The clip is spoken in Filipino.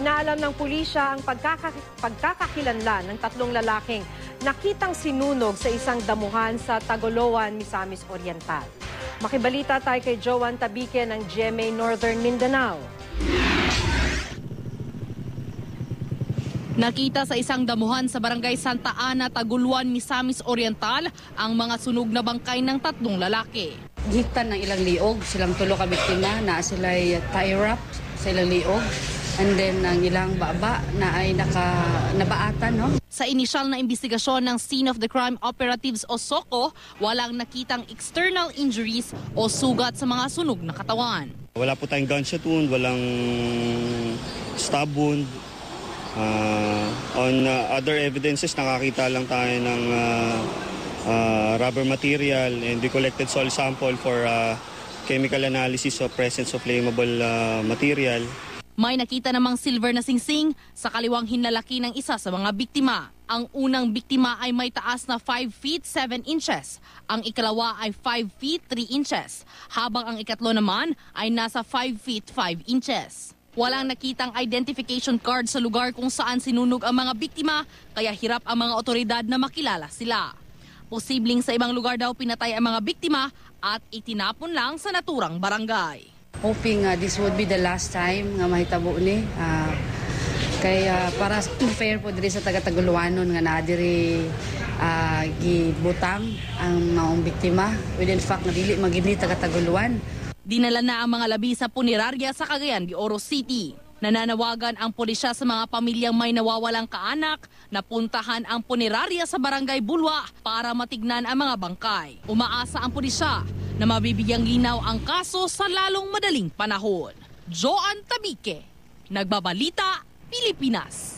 Inaalam ng pulisya ang pagkakakilanlan ng 3 lalaking nakitang sinunog sa isang damuhan sa Tagoloan, Misamis Oriental. Makibalita tayo kay Joan Tabique ng GMA Northern Mindanao. Nakita sa isang damuhan sa barangay Santa Ana, Taguluan, Misamis Oriental ang mga sunog na bangkay ng 3 lalaki. Gitan ng ilang liog, silang 3 ka biktima na sila'y tie wrap sa ilang liog. And then ang ilang baba na ay nabaatan, no? Sa inisyal na investigasyon ng Scene of the Crime Operatives o SOCO, walang nakitang external injuries o sugat sa mga sunog na katawan. Wala po tayong gunshot wound, walang stab wound. On other evidences, nakakita lang tayo ng rubber material, and we collected soil sample for chemical analysis of presence of flammable material. May nakita namang silver na singsing sa kaliwang hinlalaki ng isa sa mga biktima. Ang unang biktima ay may taas na 5 feet 7 inches. Ang ikalawa ay 5 feet 3 inches. Habang ang ikatlo naman ay nasa 5 feet 5 inches. Walang nakitang identification card sa lugar kung saan sinunog ang mga biktima, kaya hirap ang mga otoridad na makilala sila. Posibleng sa ibang lugar daw pinatay ang mga biktima at itinapon lang sa naturang barangay. Hoping this would be the last time nga mahitabo ni. Kaya para fair po diri sa taga-Taguluanon nga naa diri gibutang ang maong biktima. Within fact na dili magini taga-Taguluan. Dinala na ang mga labi sa punerarya sa Cagayan de Oro City. Nananawagan ang pulisya sa mga pamilyang may nawawalang kaanak na puntahan ang punerarya sa Barangay Bulwa para matignan ang mga bangkay. Umaasa ang pulisya na mabibigyang linaw ang kaso sa lalong madaling panahon. Joan Tabique, Nagbabalita, Pilipinas.